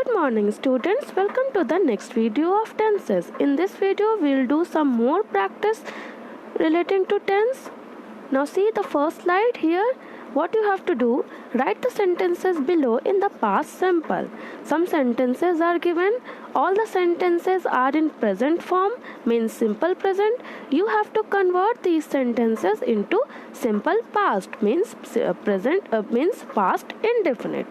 Good morning students, welcome to the next video of tenses. In this video we'll do some more practice relating to tense. Now see the first slide here. What you have to do, write the sentences below in the past simple. Some sentences are given, all the sentences are in present form, means simple present. You have to convert these sentences into simple past, means means past indefinite.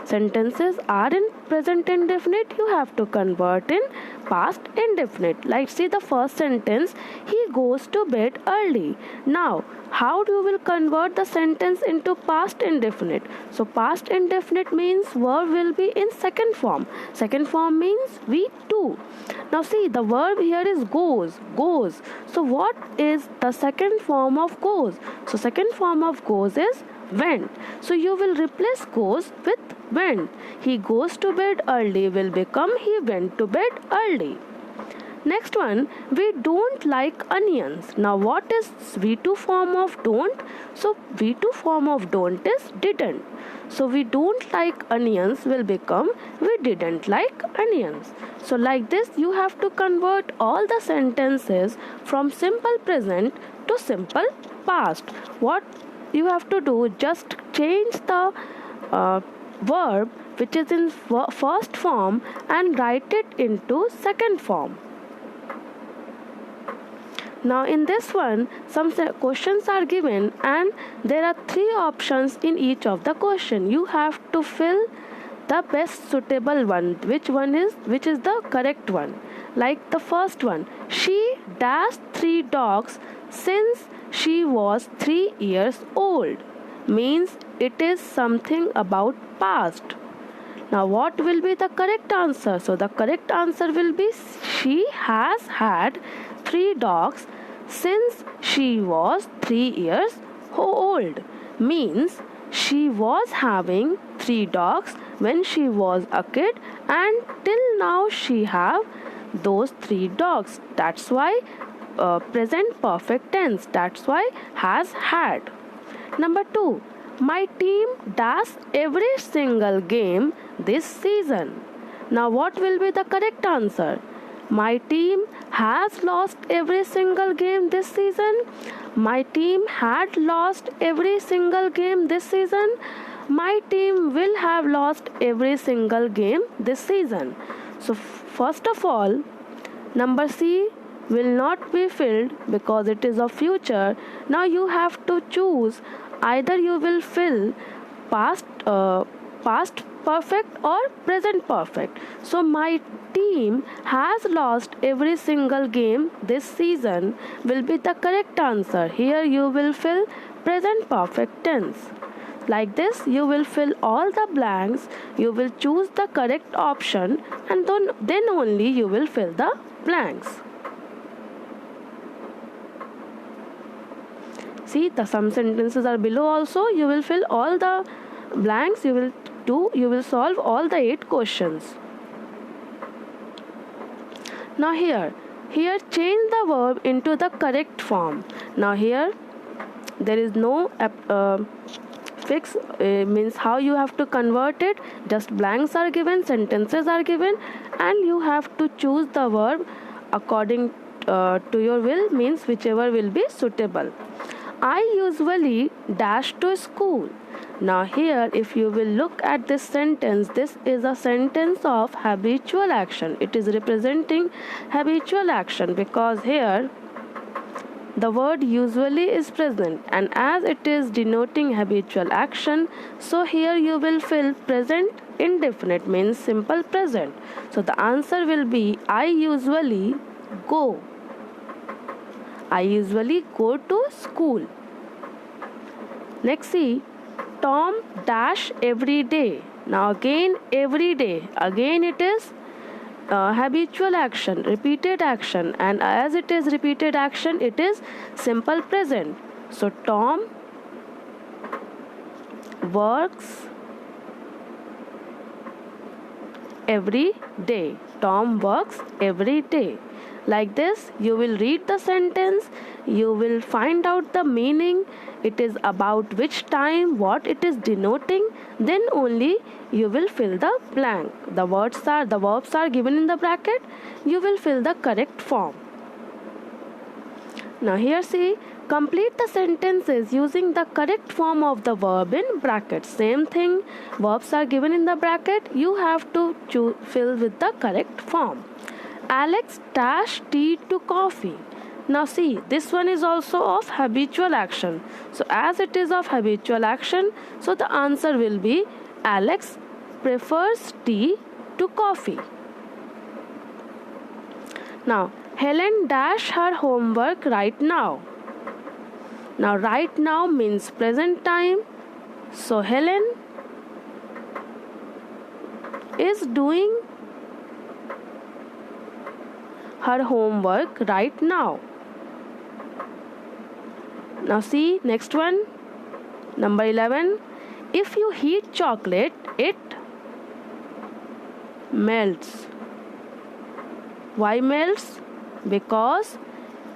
Sentences are in present indefinite, you have to convert in past indefinite. Like see the first sentence, he goes to bed early. Now how you will convert the sentence into past indefinite? So past indefinite means verb will be in second form. Second form means V2. Now see the verb here is goes. So what is the second form of goes? So second form of goes is went. So you will replace goes with went. He goes to bed early will become he went to bed early. Next one, we don't like onions. Now what is V2 form of don't? So V2 form of don't is didn't. So we don't like onions will become we didn't like onions. So like this you have to convert all the sentences from simple present to simple past. What you have to do, just change the verb which is in first form and write it into second form. Now in this one some questions are given and there are three options in each of the question. You have to fill the best suitable one. Which is the correct one? Like the first one, she dashed 3 dogs since she was 3 years old, means it is something about past. Now what will be the correct answer? So the correct answer will be she has had 3 dogs since she was 3 years old, means she was having 3 dogs when she was a kid and till now she have those 3 dogs. That's why present perfect tense. That's why has had. Number 2, my team does every single game this season. Now what will be the correct answer? My team has lost every single game this season. My team had lost every single game this season. My team will have lost every single game this season. So first of all, number C will not be filled because it is of future. Now you have to choose, either you will fill past perfect or present perfect. So my team has lost every single game this season will be the correct answer. Here you will fill present perfect tense. Like this you will fill all the blanks, you will choose the correct option and then only you will fill the blanks. See some sentences are below also. You will fill all the blanks, you will solve all the 8 questions. Now here change the verb into the correct form. Now here there is no fix means how you have to convert it. Just blanks are given, sentences are given and you have to choose the verb according to your will, means whichever will be suitable. I usually dash to school. Now here if you will look at this sentence, this is a sentence of habitual action. It is representing habitual action because here the word usually is present and as it is denoting habitual action, so here you will fill present indefinite, means simple present. So the answer will be I usually go. I usually go to school. Next see, Tom dash every day. Now again every day. Again it is habitual action, repeated action, and as it is repeated action it is simple present. So Tom works every day. Tom works every day. Like this, you will read the sentence, you will find out the meaning, it is about which time, what it is denoting, then only you will fill the blank. The verbs are given in the bracket, you will fill the correct form. Now here see, complete the sentences using the correct form of the verb in brackets. Same thing, verbs are given in the bracket, you have to fill with the correct form. Alex dashed tea to coffee. Now see, this one is also of habitual action. So as it is of habitual action, so the answer will be Alex prefers tea to coffee. Now, Helen dashed her homework right now. Now right now means present time. So Helen is doing her homework right now. Now see next one, number 11. If you heat chocolate, it melts. Why melts? Because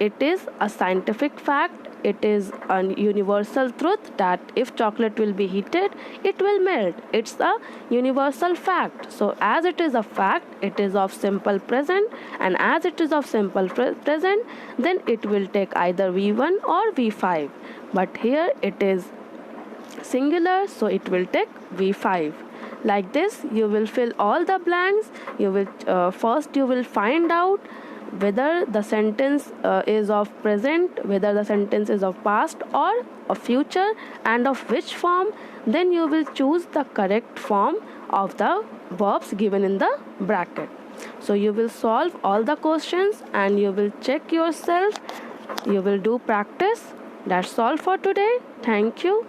it is a scientific fact, it is a universal truth that if chocolate will be heated, it will melt. It's a universal fact. So as it is a fact, it is of simple present, and as it is of simple present, then it will take either V1 or V5. But here it is singular, so it will take V5. Like this, you will fill all the blanks. You will first you will find out whether the sentence is of present, whether the sentence is of past or of future, and of which form. Then you will choose the correct form of the verbs given in the bracket. So you will solve all the questions and you will check yourself. You will do practice. That's all for today. Thank you.